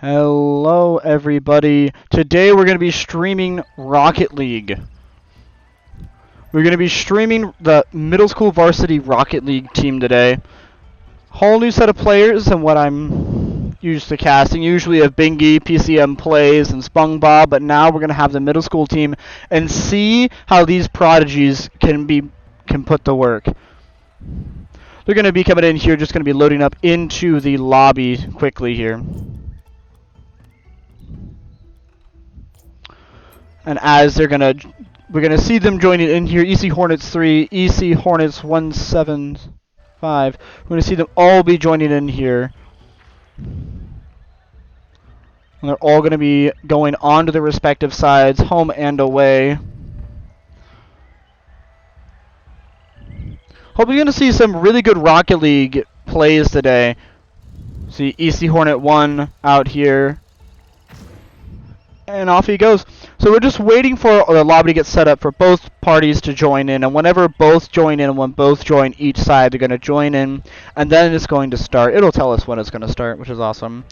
Hello everybody. Today we're going to be streaming Rocket League. We're going to be streaming the middle school varsity Rocket League team today. Whole new set of players than what I'm used to casting. Usually have Bingy, PCM Plays, and SpongeBob, but now we're going to have the middle school team and see how these prodigies can put to work. They're going to be coming in here, just going to be loading up into the lobby quickly here. And as we're gonna see them joining in here, EC Hornets 3, EC Hornets 175. We're gonna see them all be joining in here. And they're all gonna be going onto their respective sides, home and away. Hope you're gonna see some really good Rocket League plays today. See EC Hornet 1 out here. And off he goes. So we're just waiting for the lobby to get set up for both parties to join in, and whenever both join in, when both join each side, they're going to join in, and then it's going to start. It'll tell us when it's going to start, which is awesome.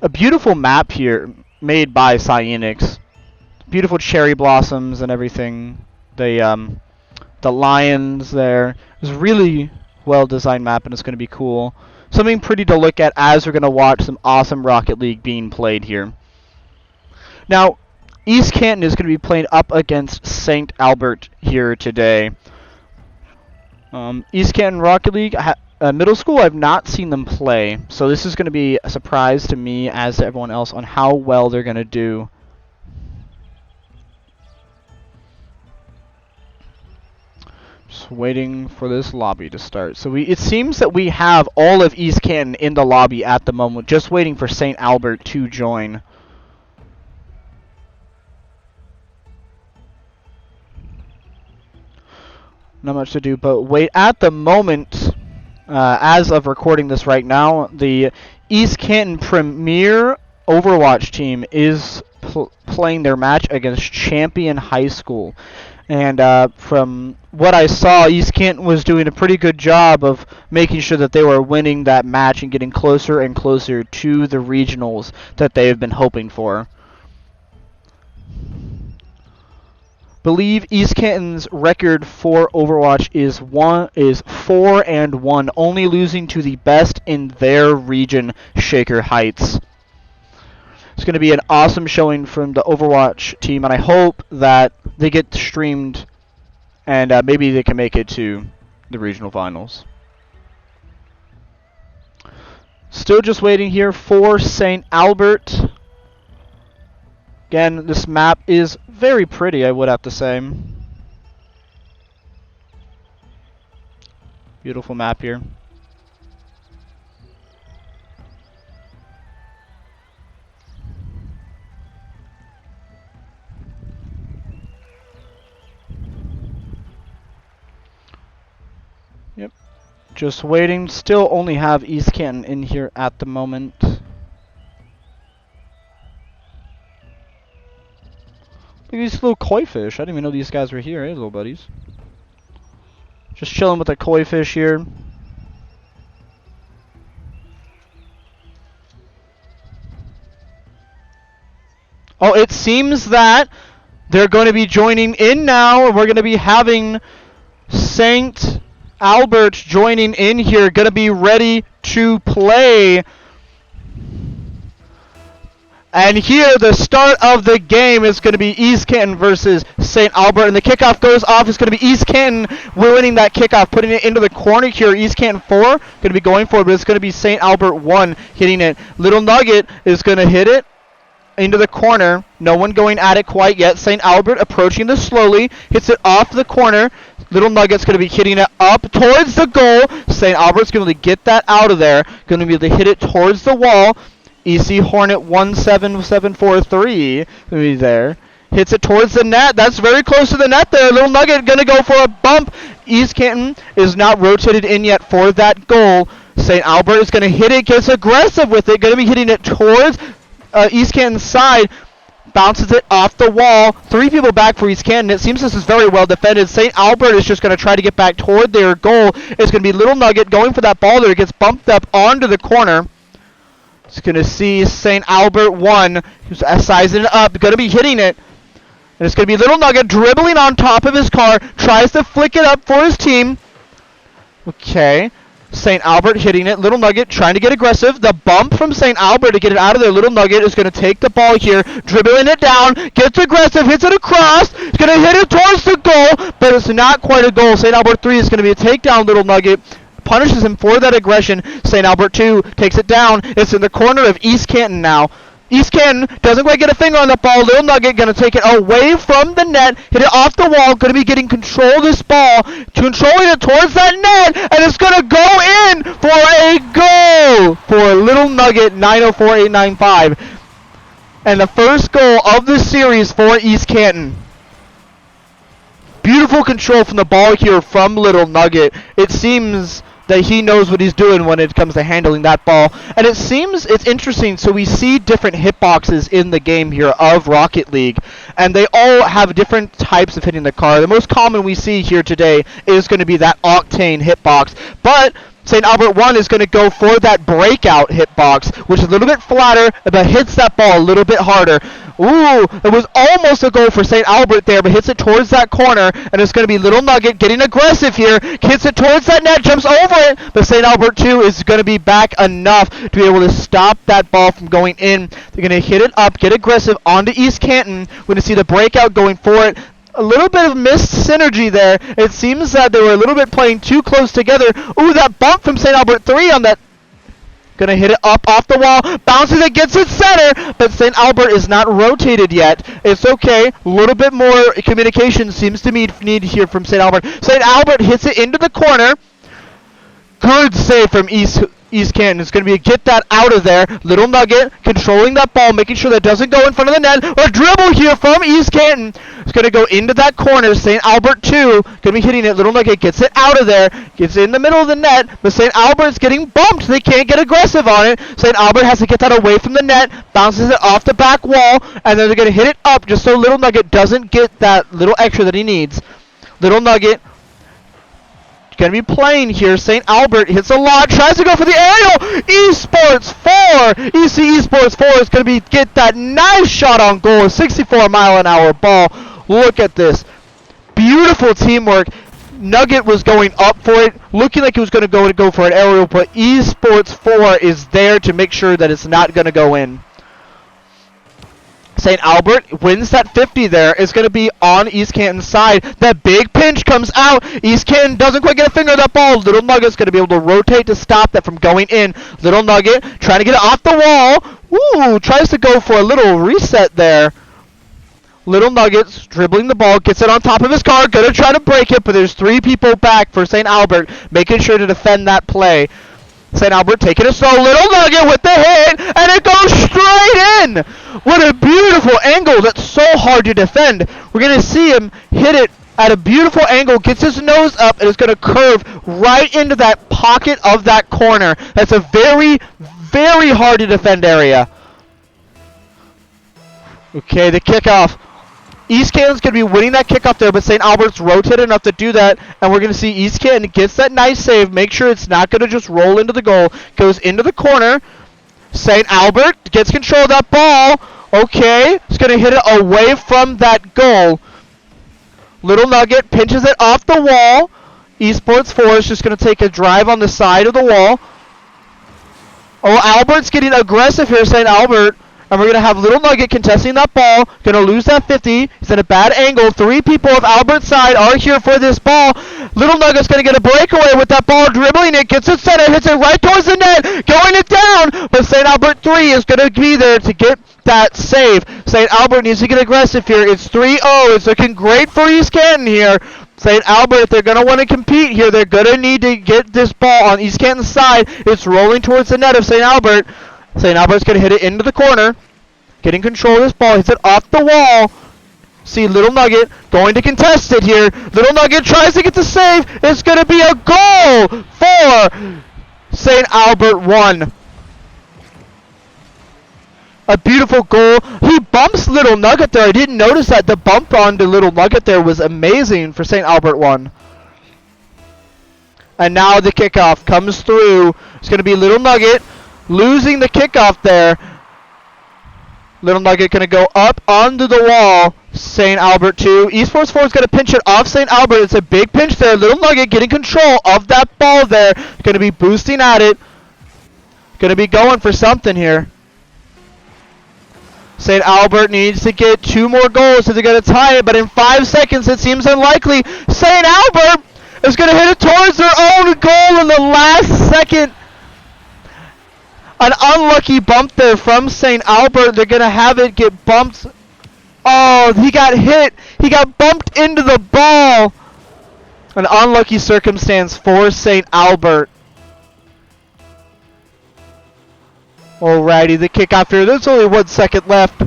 A beautiful map here made by Cyanix. Beautiful cherry blossoms and everything. The lions there. It's a really well-designed map, and it's going to be cool. Something pretty to look at as we're going to watch some awesome Rocket League being played here. Now, East Canton is going to be playing up against St. Albert here today. East Canton Rocket League, middle school, I've not seen them play. So this is going to be a surprise to me as to everyone else on how well they're going to do. Just waiting for this lobby to start. So it seems that we have all of East Canton in the lobby at the moment, just waiting for St. Albert to join. Not much to do but wait. At the moment, as of recording this right now, the East Canton Premier Overwatch team is playing their match against Champion High School. And from what I saw, East Canton was doing a pretty good job of making sure that they were winning that match and getting closer and closer to the regionals that they have been hoping for. Believe East Canton's record for Overwatch is 4-1, only losing to the best in their region, Shaker Heights. It's going to be an awesome showing from the Overwatch team, and I hope that they get streamed and maybe they can make it to the regional finals. Still just waiting here for St. Albert. Again, this map is very pretty, I would have to say. Beautiful map here. Yep. Just waiting. Still only have East Canton in here at the moment. Look at these little koi fish. I didn't even know these guys were here. Hey, little buddies. Just chilling with the koi fish here. Oh, it seems that they're going to be joining in now. We're going to be having St. Albert joining in here. Going to be ready to play. And here, the start of the game is going to be East Canton versus St. Albert. And the kickoff goes off. It's going to be East Canton winning that kickoff, putting it into the corner here. East Canton 4 going to be going for it, but it's going to be St. Albert 1 hitting it. Little Nugget is going to hit it into the corner. No one going at it quite yet. St. Albert approaching this slowly. Hits it off the corner. Little Nugget's going to be hitting it up towards the goal. St. Albert's going to get that out of there. Going to be able to hit it towards the wall. EC Hornet 17743 going to be there. Hits it towards the net. That's very close to the net there. Little Nugget going to go for a bump. East Canton is not rotated in yet for that goal. St. Albert is going to hit it. Gets aggressive with it. Going to be hitting it towards East Canton's side. Bounces it off the wall. 3 people back for East Canton. It seems this is very well defended. St. Albert is just going to try to get back toward their goal. It's going to be Little Nugget going for that ball there. It gets bumped up onto the corner. It's going to see St. Albert 1, who's sizing it up, going to be hitting it. And it's going to be Little Nugget dribbling on top of his car, tries to flick it up for his team. Okay. St. Albert hitting it. Little Nugget trying to get aggressive. The bump from St. Albert to get it out of there. Little Nugget is going to take the ball here, dribbling it down, gets aggressive, hits it across. He's going to hit it towards the goal, but it's not quite a goal. St. Albert 3 is going to be a takedown. Little Nugget punishes him for that aggression. St. Albert 2 takes it down. It's in the corner of East Canton now. East Canton doesn't quite get a finger on the ball. Little Nugget going to take it away from the net, hit it off the wall, going to be getting control of this ball, controlling it towards that net, and it's going to go in for a goal for Little Nugget, 904-895. And the first goal of the series for East Canton. Beautiful control from the ball here from Little Nugget. It seems that he knows what he's doing when it comes to handling that ball. And it seems it's interesting, so we see different hitboxes in the game here of Rocket League, and they all have different types of hitting the car. The most common we see here today is going to be that Octane hitbox, but St. Albert 1 is going to go for that breakout hitbox, which is a little bit flatter, but hits that ball a little bit harder. Ooh, it was almost a goal for St. Albert there, but hits it towards that corner, and it's going to be Little Nugget getting aggressive here, hits it towards that net, jumps over it, but St. Albert 2 is going to be back enough to be able to stop that ball from going in. They're going to hit it up, get aggressive onto East Canton. We're going to see the breakout going for it. A little bit of missed synergy there. It seems that they were a little bit playing too close together. Ooh, that bump from St. Albert 3 on that. Gonna hit it up off the wall. Bounces it, gets it center. But St. Albert is not rotated yet. It's okay. A little bit more communication seems to be needed here from St. Albert. St. Albert hits it into the corner. Good save from East Canton. It's going to be a get that out of there. Little Nugget controlling that ball, making sure that doesn't go in front of the net. A dribble here from East Canton. It's going to go into that corner. St. Albert 2 going to be hitting it. Little Nugget gets it out of there. Gets it in the middle of the net. But St. Albert's getting bumped. They can't get aggressive on it. St. Albert has to get that away from the net. Bounces it off the back wall. And then they're going to hit it up just so Little Nugget doesn't get that little extra that he needs. Little Nugget going to be playing here. St. Albert hits a lot, tries to go for the aerial. Esports 4. EC Esports 4 is going to get that nice shot on goal. A 64-mile-an-hour ball. Look at this. Beautiful teamwork. Nugget was going up for it, looking like he was going to go for an aerial, but Esports 4 is there to make sure that it's not going to go in. St. Albert wins that 50 there. It's going to be on East Canton's side. That big pinch comes out. East Canton doesn't quite get a finger on that ball. Little Nugget's going to be able to rotate to stop that from going in. Little Nugget trying to get it off the wall. Ooh, tries to go for a little reset there. Little Nugget's dribbling the ball, gets it on top of his car, going to try to break it, but there's 3 people back for St. Albert, making sure to defend that play. St. Albert taking it slow. Little Nugget with the hit, and it goes straight in. What a beautiful angle. That's so hard to defend. We're going to see him hit it at a beautiful angle, gets his nose up, and it's going to curve right into that pocket of that corner. That's a very, very hard to defend area. Okay, the kickoff. East Canton's going to be winning that kickoff there, but St. Albert's rotated enough to do that, and we're going to see East Canton gets that nice save, make sure it's not going to just roll into the goal, goes into the corner. St. Albert gets control of that ball. Okay, it's going to hit it away from that goal. Little Nugget pinches it off the wall. Esports 4 is just going to take a drive on the side of the wall. Oh, Albert's getting aggressive here, St. Albert. And we're going to have Little Nugget contesting that ball. Going to lose that 50. He's at a bad angle. 3 people of Albert's side are here for this ball. Little Nugget's going to get a breakaway with that ball, dribbling it, gets it center, hits it right towards the net, going it down. But St. Albert 3 is going to be there to get that save. St. Albert needs to get aggressive here. It's 3-0. It's looking great for East Canton here. St. Albert, if they're going to want to compete here, they're going to need to get this ball on East Canton's side. It's rolling towards the net of St. Albert. St. Albert's going to hit it into the corner. Getting control of this ball. Hits it off the wall. See Little Nugget going to contest it here. Little Nugget tries to get the save. It's going to be a goal for St. Albert 1. A beautiful goal. He bumps Little Nugget there. I didn't notice that. The bump onto Little Nugget there was amazing for St. Albert 1. And now the kickoff comes through. It's going to be Little Nugget losing the kickoff there. Little Nugget going to go up onto the wall. St. Albert 2. Esports 4 is going to pinch it off St. Albert. It's a big pinch there. Little Nugget getting control of that ball there. Going to be boosting at it. Going to be going for something here. St. Albert needs to get 2 more goals if they're going to tie it, but in 5 seconds it seems unlikely. St. Albert is going to hit it towards their own goal in the last second. An unlucky bump there from St. Albert. They're going to have it get bumped. Oh, he got hit. He got bumped into the ball. An unlucky circumstance for St. Albert. Alrighty, the kickoff here. There's only 1 second left.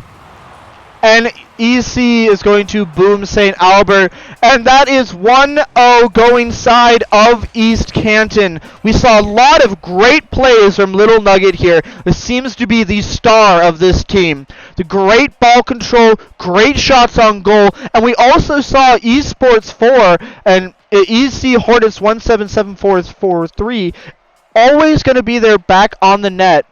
And EC is going to boom St. Albert. And that is 1-0 going side of East Canton. We saw a lot of great plays from Little Nugget here. This seems to be the star of this team. The great ball control, great shots on goal. And we also saw Esports 4 and EC Hornets 177443 always going to be there back on the net,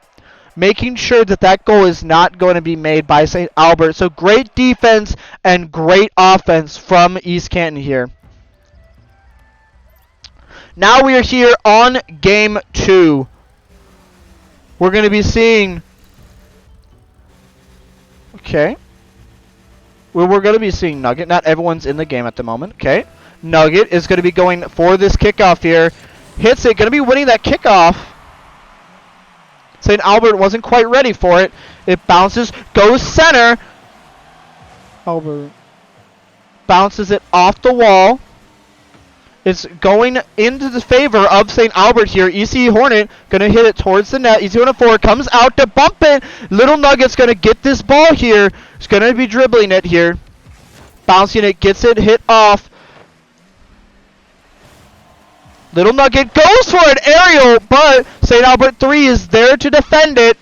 making sure that that goal is not going to be made by St. Albert. So great defense and great offense from East Canton here. Now we are here on game 2. We're going to be seeing... Okay. Well, we're going to be seeing Nugget. Not everyone's in the game at the moment. Okay. Nugget is going to be going for this kickoff here. Hits it. Going to be winning that kickoff. St. Albert wasn't quite ready for it. It bounces, goes center. Albert bounces it off the wall. It's going into the favor of St. Albert here. EC Hornet going to hit it towards the net. EC Hornet 4 comes out to bump it. Little Nugget's going to get this ball here. He's going to be dribbling it here. Bouncing it, gets it hit off. Little Nugget goes for an aerial, but St. Albert 3 is there to defend it.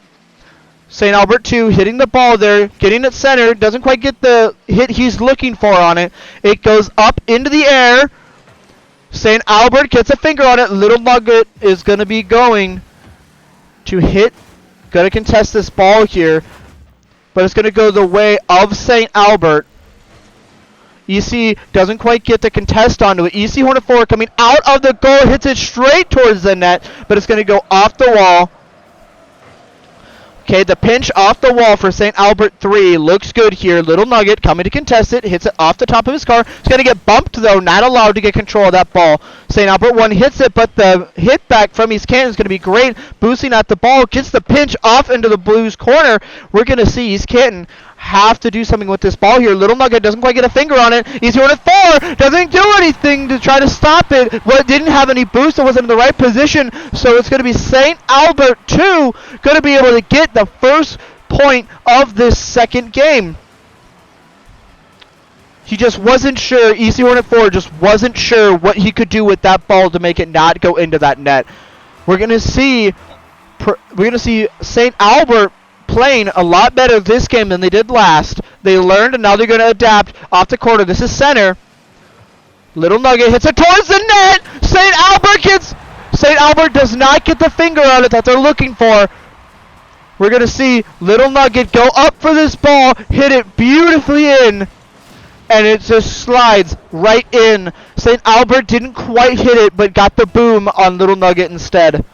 St. Albert 2 hitting the ball there, getting it centered. Doesn't quite get the hit he's looking for on it. It goes up into the air. St. Albert gets a finger on it. Little Nugget is going to be going to hit, going to contest this ball here, but it's going to go the way of St. Albert. EC doesn't quite get the contest onto it. EC Hornet 4 coming out of the goal, hits it straight towards the net, but it's going to go off the wall. Okay, the pinch off the wall for St. Albert 3 looks good here. Little Nugget coming to contest it, hits it off the top of his car. It's going to get bumped though, not allowed to get control of that ball. St. Albert 1 hits it, but the hit back from East Canton is going to be great. Boosting at the ball, gets the pinch off into the Blues corner. We're going to see East Canton have to do something with this ball here. Little Nugget doesn't quite get a finger on it. He's going to 4. Doesn't do anything to try to stop it. Well, it didn't have any boost. It wasn't in the right position. So it's going to be St. Albert 2 going to be able to get the first point of this second game. He just wasn't sure. EC Hornet 4 just wasn't sure what he could do with that ball to make it not go into that net. We're going to see St. Albert playing a lot better this game than they did last. They learned, and now they're going to adapt off the corner. This is center. Little Nugget hits it towards the net. St. Albert does not get the finger on it that they're looking for. We're going to see Little Nugget go up for this ball, hit it beautifully in, and it just slides right in. St. Albert didn't quite hit it, but got the boom on Little Nugget instead.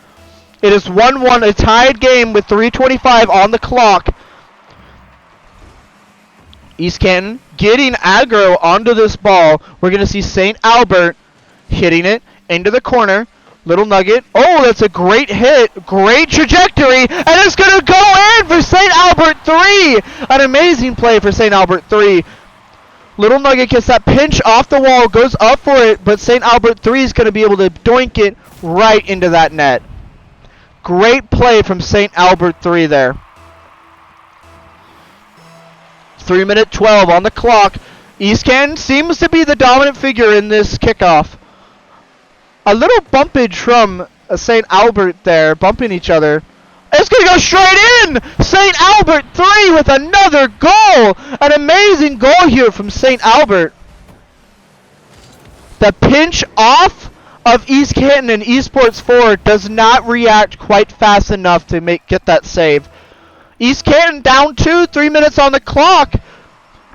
It is 1-1, a tied game with 3:25 on the clock. East Canton getting aggro onto this ball. We're going to see St. Albert hitting it into the corner. Little Nugget. Oh, that's a great hit. Great trajectory. And it's going to go in for St. Albert 3. An amazing play for St. Albert 3. Little Nugget gets that pinch off the wall, goes up for it, but St. Albert 3 is going to be able to doink it right into that net. Great play from St. Albert 3 there. 3:12 on the clock. East Canton seems to be the dominant figure in this kickoff. A little bumpage from St. Albert there, bumping each other. It's going to go straight in! St. Albert 3 with another goal! An amazing goal here from St. Albert. The pinch off of East Canton, and Esports 4 does not react quite fast enough to get that save. East Canton down 2, 3 minutes on the clock.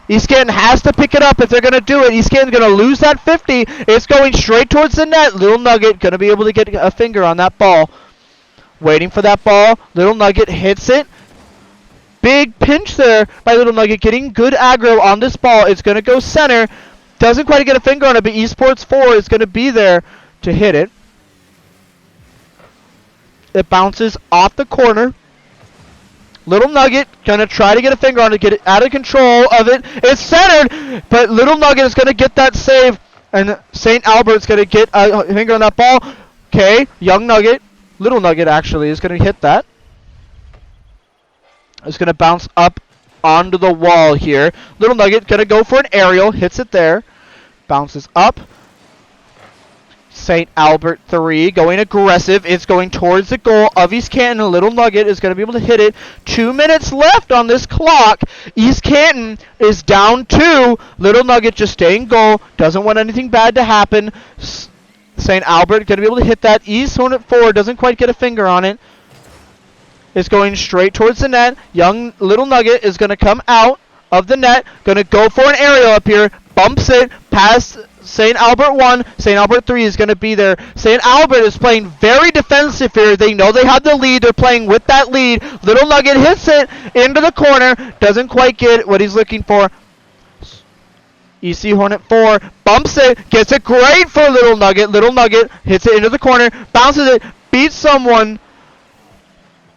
East Canton has to pick it up if they're going to do it. East Canton's going to lose that 50. It's going straight towards the net. Little Nugget going to be able to get a finger on that ball. Waiting for that ball. Little Nugget hits it. Big pinch there by Little Nugget, getting good aggro on this ball. It's going to go center. Doesn't quite get a finger on it, but Esports 4 is going to be there to hit it. It bounces off the corner. Little Nugget going to try to get a finger on it, get it out of control of it. It's centered, but Little Nugget is going to get that save, and St. Albert's going to get a finger on that ball. Okay, Young Nugget, Little Nugget actually, is going to hit that. It's going to bounce up onto the wall here. Little Nugget going to go for an aerial, hits it there. Bounces up. St. Albert 3 going aggressive. It's going towards the goal of East Canton. Little Nugget is going to be able to hit it. 2 minutes left on this clock. East Canton is down 2. Little Nugget just staying goal. Doesn't want anything bad to happen. St. Albert going to be able to hit that. East Hornet 4 doesn't quite get a finger on it. It's going straight towards the net. Young Little Nugget is going to come out of the net. Going to go for an aerial up here. Bumps it past St. Albert 1. St. Albert 3 is going to be there. St. Albert is playing very defensive here. They know they have the lead. They're playing with that lead. Little Nugget hits it into the corner. Doesn't quite get what he's looking for. EC Hornet 4 bumps it. Gets it great for Little Nugget. Little Nugget hits it into the corner. Bounces it. Beats someone.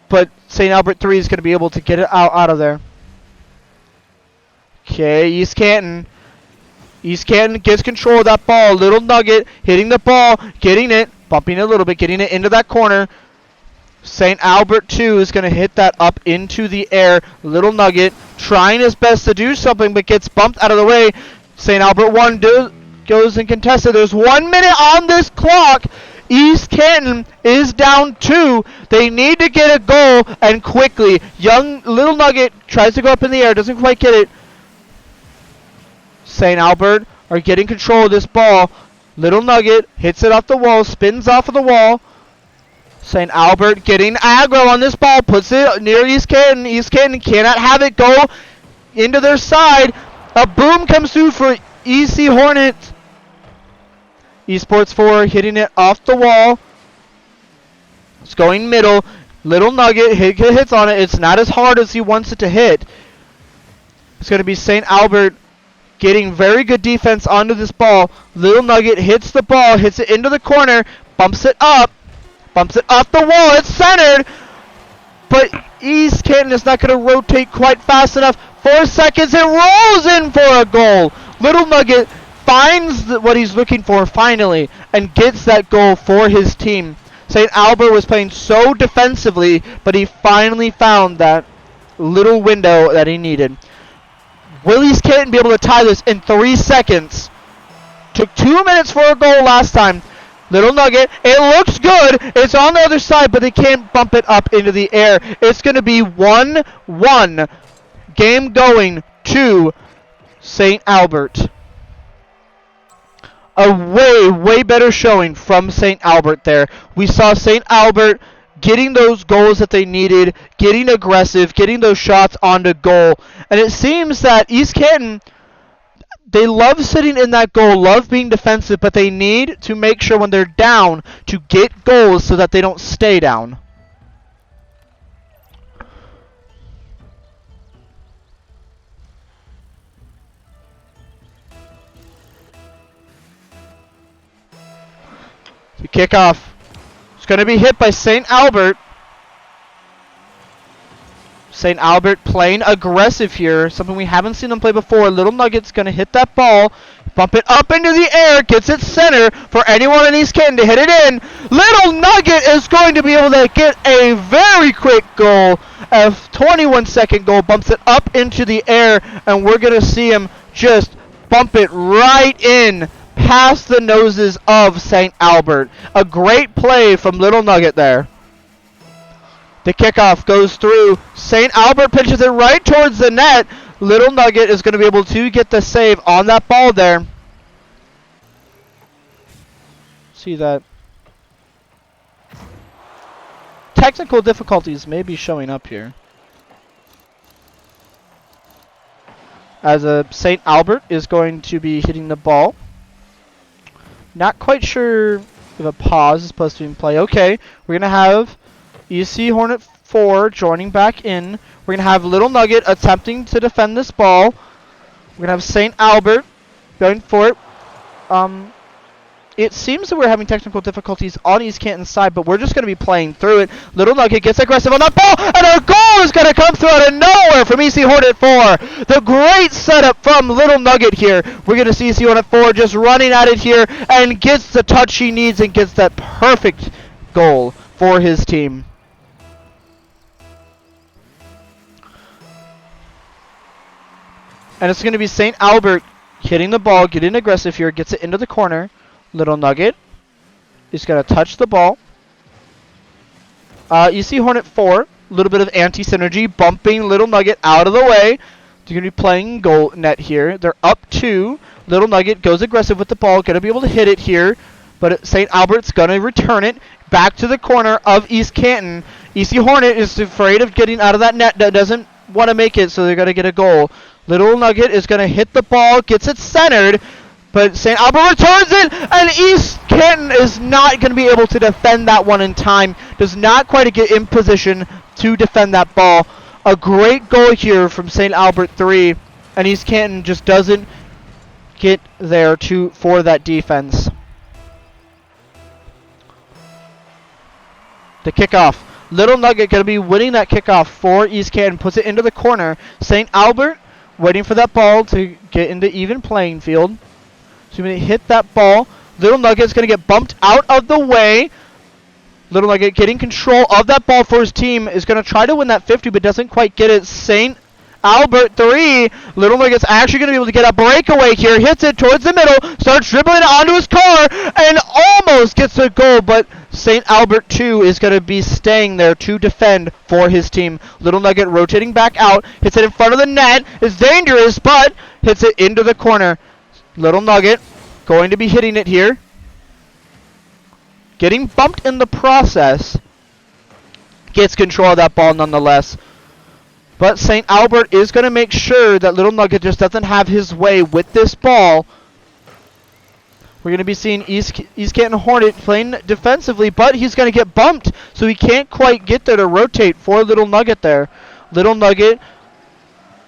But St. Albert 3 is going to be able to get it out of there. Okay, East Canton. East Canton gets control of that ball. Little Nugget hitting the ball, getting it, bumping it a little bit, getting it into that corner. St. Albert 2 is going to hit that up into the air. Little Nugget trying his best to do something, but gets bumped out of the way. St. Albert 1 goes and contested. There's 1 minute on this clock. East Canton is down 2. They need to get a goal, and quickly. Young Little Nugget tries to go up in the air, doesn't quite get it. St. Albert are getting control of this ball. Little Nugget hits it off the wall, spins off of the wall. St. Albert getting aggro on this ball, puts it near East Canton. East Canton cannot have it go into their side. A boom comes through for EC Hornets. Esports 4 hitting it off the wall. It's going middle. Little Nugget hits on it. It's not as hard as he wants it to hit. It's going to be St. Albert getting very good defense onto this ball. Little Nugget hits the ball, hits it into the corner, bumps it off the wall. It's centered, but East Canton is not going to rotate quite fast enough. 4 seconds, it rolls in for a goal. Little Nugget finds what he's looking for finally and gets that goal for his team. St. Albert was playing so defensively, but he finally found that little window that he needed. Will East Canton be able to tie this in 3 seconds? Took 2 minutes for a goal last time. Little Nugget, it looks good. It's on the other side, but they can't bump it up into the air. It's going to be 1-1. Game going to St. Albert. A way better showing from St. Albert there. We saw St. Albert getting those goals that they needed, getting aggressive, getting those shots onto goal. And it seems that East Canton, they love sitting in that goal, love being defensive, but they need to make sure when they're down to get goals so that they don't stay down. The kickoff. It's going to be hit by St. Albert. St. Albert playing aggressive here, something we haven't seen them play before. Little Nugget's going to hit that ball, bump it up into the air, gets it center for anyone in East Canton to hit it in. Little Nugget is going to be able to get a very quick goal, a 21-second goal, bumps it up into the air, and we're going to see him just bump it right in past the noses of St. Albert. A great play from Little Nugget there. The kickoff goes through. St. Albert pitches it right towards the net. Little Nugget is going to be able to get the save on that ball there. See that technical difficulties may be showing up here. As St. Albert is going to be hitting the ball. Not quite sure if a pause is supposed to be in play. Okay, we're going to have EC Hornet 4 joining back in. We're going to have Little Nugget attempting to defend this ball. We're going to have St. Albert going for it. It seems that we're having technical difficulties on East Canton's side, but we're just going to be playing through it. Little Nugget gets aggressive on that ball, and a goal is going to come through out of nowhere from EC Hornet 4. The great setup from Little Nugget here. We're going to see EC Hornet 4 just running at it here and gets the touch he needs and gets that perfect goal for his team. And it's going to be St. Albert hitting the ball, getting aggressive here, gets it into the corner. Little Nugget is going to touch the ball. EC Hornet 4, a little bit of anti-synergy, bumping Little Nugget out of the way. They're going to be playing goal net here. They're up 2. Little Nugget goes aggressive with the ball, going to be able to hit it here. But St. Albert's going to return it back to the corner of East Canton. EC Hornet is afraid of getting out of that net, that doesn't want to make it, so they're going to get a goal. Little Nugget is going to hit the ball, gets it centered. But St. Albert returns it, and East Canton is not going to be able to defend that one in time. Does not quite get in position to defend that ball. A great goal here from St. Albert 3, and East Canton just doesn't get there for that defense. The kickoff. Little Nugget going to be winning that kickoff for East Canton. Puts it into the corner. St. Albert waiting for that ball to get into even playing field. So when they hit that ball, Little Nugget's going to get bumped out of the way. Little Nugget getting control of that ball for his team is going to try to win that 50, but doesn't quite get it. St. Albert 3. Little Nugget's actually going to be able to get a breakaway here. Hits it towards the middle, starts dribbling it onto his car, and almost gets a goal, but St. Albert 2 is going to be staying there to defend for his team. Little Nugget rotating back out, hits it in front of the net. It's dangerous, but hits it into the corner. Little Nugget going to be hitting it here. Getting bumped in the process. Gets control of that ball nonetheless. But St. Albert is going to make sure that Little Nugget just doesn't have his way with this ball. We're going to be seeing East Canton Hornet playing defensively, but he's going to get bumped, so he can't quite get there to rotate for Little Nugget there. Little Nugget,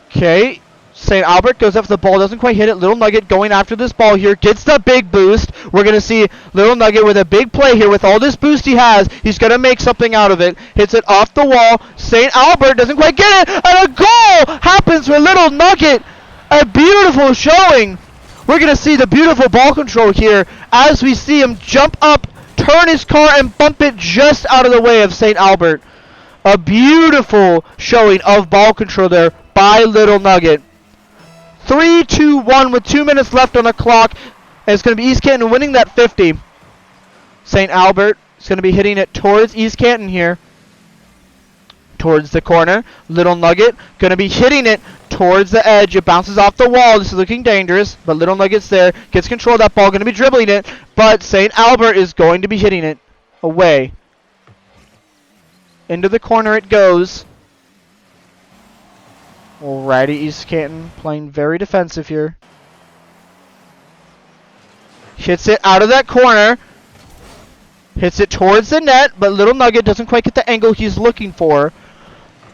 okay. St. Albert goes after the ball, doesn't quite hit it. Little Nugget going after this ball here, gets the big boost. We're going to see Little Nugget with a big play here. With all this boost he has, he's going to make something out of it. Hits it off the wall. St. Albert doesn't quite get it, and a goal happens for Little Nugget. A beautiful showing. We're going to see the beautiful ball control here as we see him jump up, turn his car, and bump it just out of the way of St. Albert. A beautiful showing of ball control there by Little Nugget. 3-2-1 with 2 minutes left on the clock. And it's going to be East Canton winning that 50. St. Albert is going to be hitting it towards East Canton here. Towards the corner. Little Nugget going to be hitting it towards the edge. It bounces off the wall. This is looking dangerous. But Little Nugget's there. Gets control of that ball. Going to be dribbling it. But St. Albert is going to be hitting it away. Into the corner it goes. Alrighty, East Canton playing very defensive here. Hits it out of that corner. Hits it towards the net, but Little Nugget doesn't quite get the angle he's looking for.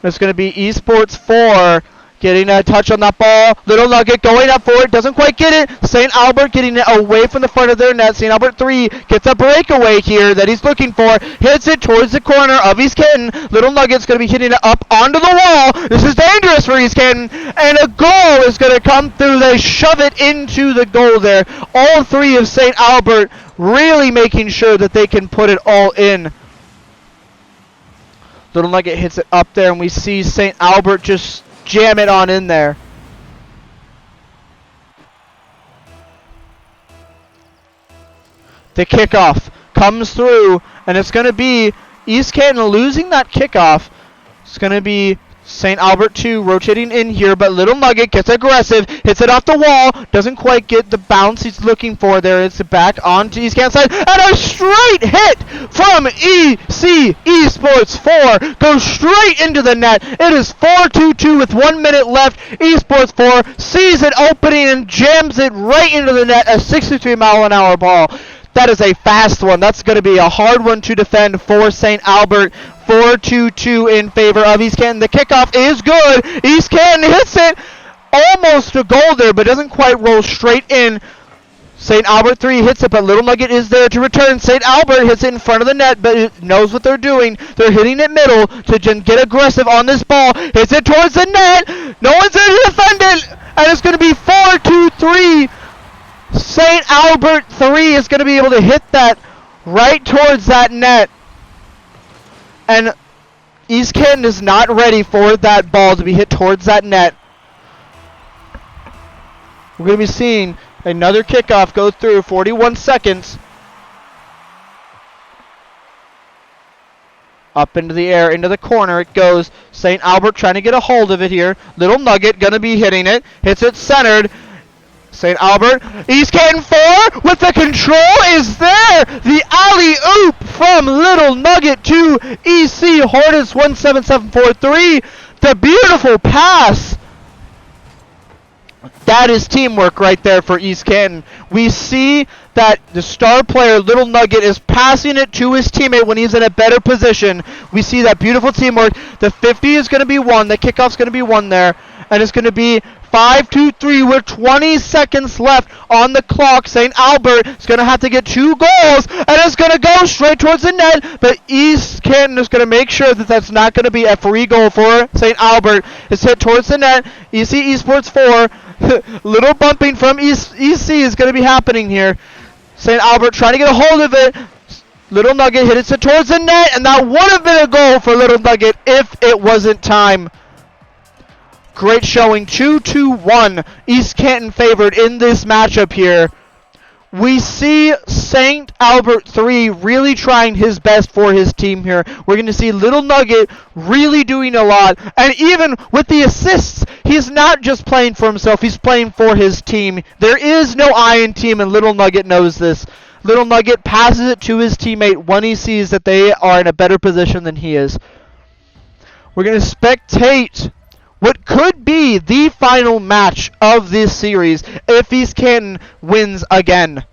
It's going to be Esports 4 getting a touch on that ball. Little Nugget going up for it, doesn't quite get it. St. Albert getting it away from the front of their net. St. Albert 3 gets a breakaway here that he's looking for. Hits it towards the corner of East Canton. Little Nugget's going to be hitting it up onto the wall. This is dangerous for East Canton. And a goal is going to come through. They shove it into the goal there. All three of St. Albert really making sure that they can put it all in. Little Nugget hits it up there, and we see St. Albert just jam it on in there. The kickoff comes through, and it's going to be East Canton losing that kickoff. It's going to be St. Albert 2 rotating in here, but Little Nugget gets aggressive, hits it off the wall, doesn't quite get the bounce he's looking for there. It's back onto East Can side, and a straight hit from EC Esports 4 goes straight into the net. It is 4-2-2 with 1 minute left. Esports 4 sees it opening and jams it right into the net, a 63-mile-an-hour ball. That is a fast one. That's going to be a hard one to defend for St. Albert. 4-2-2 in favor of East Canton. The kickoff is good. East Canton hits it. Almost a goal there, but doesn't quite roll straight in. St. Albert 3 hits it, but Little Nugget is there to return. St. Albert hits it in front of the net, but it knows what they're doing. They're hitting it middle to get aggressive on this ball. Hits it towards the net. No one's there to defend it. And it's going to be 4-2-3. St. Albert 3 is going to be able to hit that right towards that net. And East Canton is not ready for that ball to be hit towards that net. We're going to be seeing another kickoff go through, 41 seconds. Up into the air, into the corner it goes. St. Albert trying to get a hold of it here. Little Nugget going to be hitting it. Hits it centered. St. Albert, East Canton 4 with the control is there. The alley-oop from Little Nugget to EC Hornets 17743. The beautiful pass. That is teamwork right there for East Canton. We see that the star player, Little Nugget, is passing it to his teammate when he's in a better position. We see that beautiful teamwork. The 50 is going to be won. The kickoff's going to be won there. And it's going to be 5-2-3 with 20 seconds left on the clock. St. Albert is going to have to get 2 goals, and it's going to go straight towards the net, but East Canton is going to make sure that that's not going to be a free goal for St. Albert. It's hit towards the net. EC Esports 4. Little bumping from EC is going to be happening here. St. Albert trying to get a hold of it. Little Nugget hit it towards the net, and that would have been a goal for Little Nugget if it wasn't time. Great showing, 2-2-1. East Canton favored in this matchup here. We see St. Albert 3 really trying his best for his team here. We're going to see Little Nugget really doing a lot. And even with the assists, he's not just playing for himself, he's playing for his team. There is no I in team, and Little Nugget knows this. Little Nugget passes it to his teammate when he sees that they are in a better position than he is. We're going to spectate what could be the final match of this series if East Canton wins again.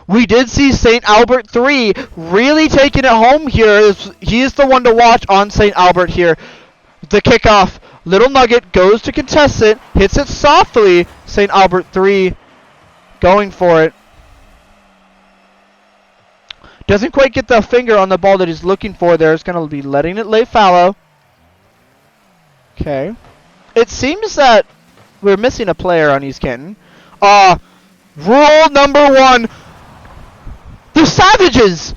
We did see St. Albert 3 really taking it home here. He is the one to watch on St. Albert here. The kickoff. Little Nugget goes to contest it. Hits it softly. St. Albert 3 going for it. Doesn't quite get the finger on the ball that he's looking for there. It's going to be letting it lay fallow. Okay. It seems that we're missing a player on East Canton. Rule number 1. The Savages!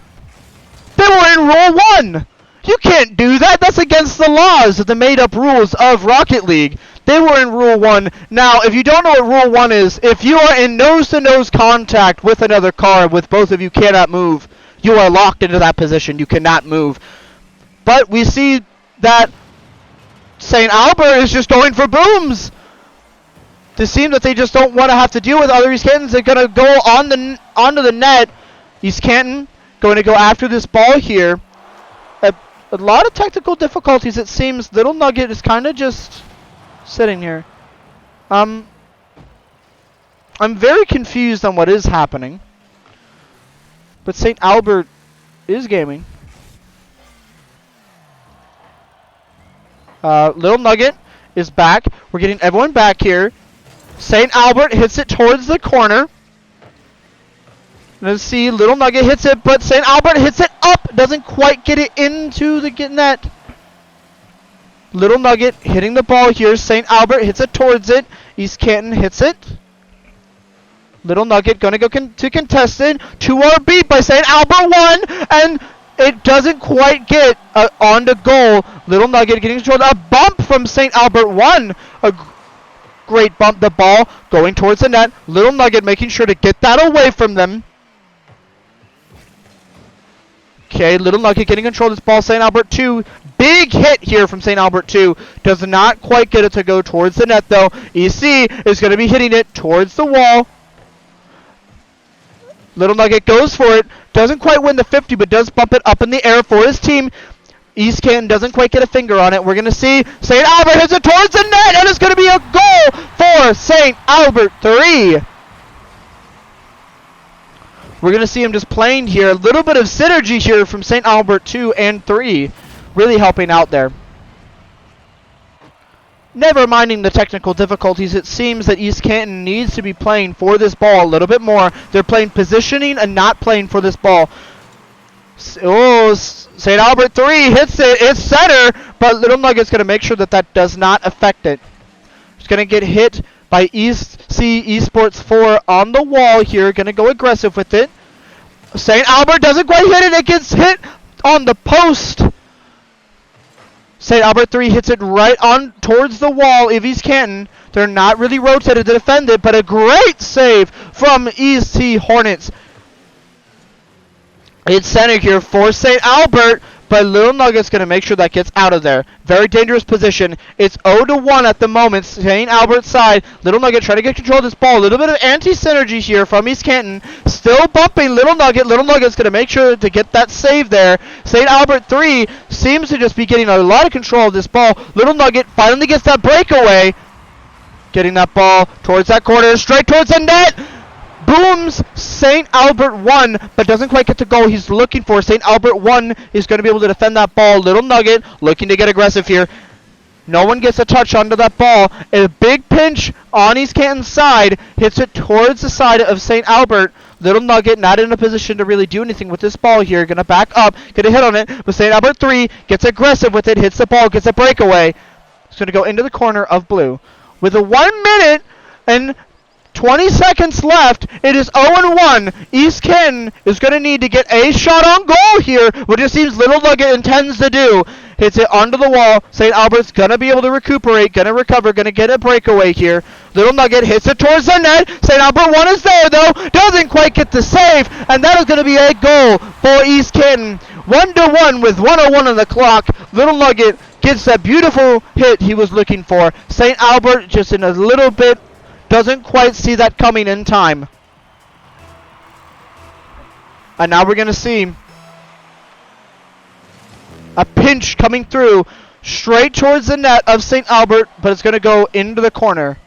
They were in Rule 1! You can't do that! That's against the laws of the made-up rules of Rocket League. They were in Rule 1. Now, if you don't know what Rule 1 is, if you are in nose-to-nose contact with another car, with both of you cannot move, you are locked into that position. You cannot move. But we see that St. Albert is just going for booms. It seems that they just don't want to have to deal with other East Cantons. They're going to go onto the net. East Canton going to go after this ball here. A lot of technical difficulties, it seems. Little Nugget is kind of just sitting here. I'm very confused on what is happening. But St. Albert is gaming. Little Nugget is back. We're getting everyone back here. St. Albert hits it towards the corner. Let's see, Little Nugget hits it, but St. Albert hits it up. Doesn't quite get it into the net. Little Nugget hitting the ball here. St. Albert hits it towards it. East Canton hits it. Little Nugget going to go to contested. 2-hour beat by St. Albert 1, and it doesn't quite get on to goal. Little Nugget getting control. A bump from St. Albert 1. A great bump. The ball going towards the net. Little Nugget making sure to get that away from them. Okay, Little Nugget getting control of this ball. St. Albert 2. Big hit here from St. Albert 2. Does not quite get it to go towards the net, though. EC is going to be hitting it towards the wall. Little Nugget goes for it. Doesn't quite win the 50, but does bump it up in the air for his team. East Canton doesn't quite get a finger on it. We're going to see St. Albert hits it towards the net, and it's going to be a goal for St. Albert 3. We're going to see him just playing here. A little bit of synergy here from St. Albert 2 and 3. Really helping out there. Never minding the technical difficulties, it seems that East Canton needs to be playing for this ball a little bit more. They're playing positioning and not playing for this ball. Oh, St. Albert 3 hits it. It's center, but Little Nugget's going to make sure that that does not affect it. It's going to get hit by East C Esports 4 on the wall here. Going to go aggressive with it. St. Albert doesn't quite hit it. It gets hit on the post. St. Albert 3 hits it right on towards the wall of East Canton. They're not really rotated to defend it, but a great save from East C Hornets. It's center here for St. Albert, but Little Nugget's going to make sure that gets out of there. Very dangerous position. It's 0-1 at the moment. St. Albert's side. Little Nugget trying to get control of this ball. A little bit of anti-synergy here from East Canton. Still bumping Little Nugget. Little Nugget's going to make sure to get that save there. St. Albert 3 seems to just be getting a lot of control of this ball. Little Nugget finally gets that breakaway. Getting that ball towards that corner. Straight towards the net. Booms St. Albert 1, but doesn't quite get the goal he's looking for. St. Albert 1 is going to be able to defend that ball. Little Nugget looking to get aggressive here. No one gets a touch onto that ball. A big pinch on East Canton's side. Hits it towards the side of St. Albert. Little Nugget not in a position to really do anything with this ball here. Going to back up. Get a hit on it. But St. Albert 3 gets aggressive with it. Hits the ball. Gets a breakaway. It's going to go into the corner of blue. With a 1 minute and 20 seconds left. It is 0-1. East Canton is going to need to get a shot on goal here, which it seems Little Nugget intends to do. Hits it onto the wall. St. Albert's going to be able to recuperate, going to recover, going to get a breakaway here. Little Nugget hits it towards the net. St. Albert 1 is there, though. Doesn't quite get the save, and that is going to be a goal for East Canton. 1-1 with 1:01 on the clock. Little Nugget gets that beautiful hit he was looking for. St. Albert just in a little bit doesn't quite see that coming in time. And now we're going to see a pinch coming through straight towards the net of St. Albert, but it's going to go into the corner.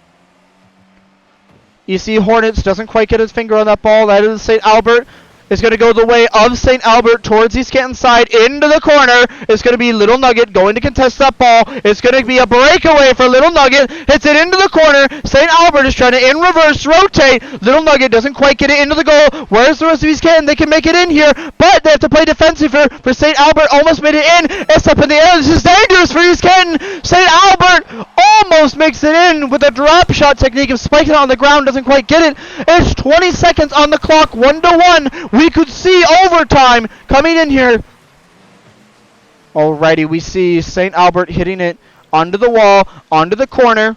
You see Hornets doesn't quite get his finger on that ball. That is St. Albert. It's going to go the way of St. Albert towards East Canton's side into the corner. It's going to be Little Nugget going to contest that ball. It's going to be a breakaway for Little Nugget. Hits it into the corner. St. Albert is trying to in reverse rotate. Little Nugget doesn't quite get it into the goal. Where's the rest of East Canton? They can make it in here, but they have to play defensive for St. Albert. Almost made it in. It's up in the air. This is dangerous for East Canton. St. Albert almost makes it in with a drop shot technique of spiking it on the ground. Doesn't quite get it. It's 20 seconds on the clock. 1-1. We could see overtime coming in here. Alrighty, we see St. Albert hitting it onto the wall, onto the corner.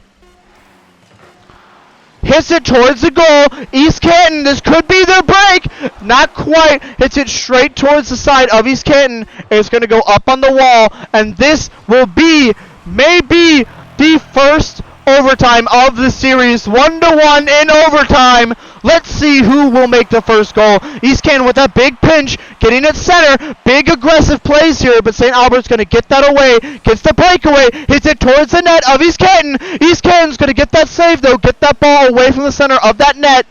Hits it towards the goal. East Canton, this could be their break. Not quite. Hits it straight towards the side of East Canton. It's going to go up on the wall, and this will be maybe the first overtime of the series. 1-1 in overtime. Let's see who will make the first goal. East Canton with that big pinch, getting it center. Big aggressive plays here, but St. Albert's going to get that away. Gets the breakaway, hits it towards the net of East Canton. East Canton's going to get that save, though. Get that ball away from the center of that net.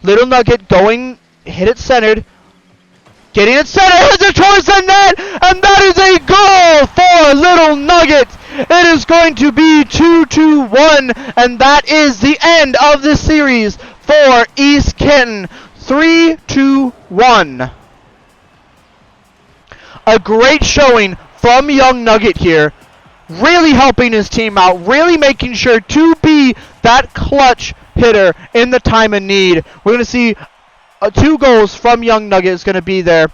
Little Nugget going, hit it centered. Getting it center, hits it towards the net, and that is a goal for Little Nugget. It is going to be 2-1, and that is the end of the series for East Canton. 3-1. A great showing from Young Nugget here. Really helping his team out, really making sure to be that clutch hitter in the time of need. We're going to see 2 goals from Young Nugget is going to be there.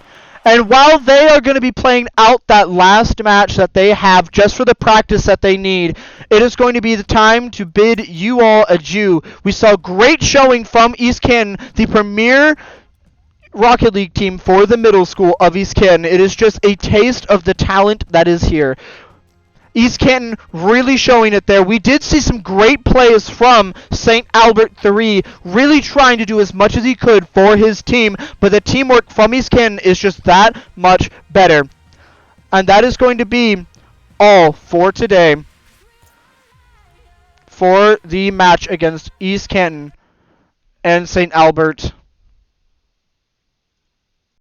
And while they are going to be playing out that last match that they have just for the practice that they need, it is going to be the time to bid you all adieu. We saw great showing from East Canton, the premier Rocket League team for the middle school of East Canton. It is just a taste of the talent that is here. East Canton really showing it there. We did see some great plays from St. Albert 3, really trying to do as much as he could for his team, but the teamwork from East Canton is just that much better. And that is going to be all for today for the match against East Canton and St. Albert.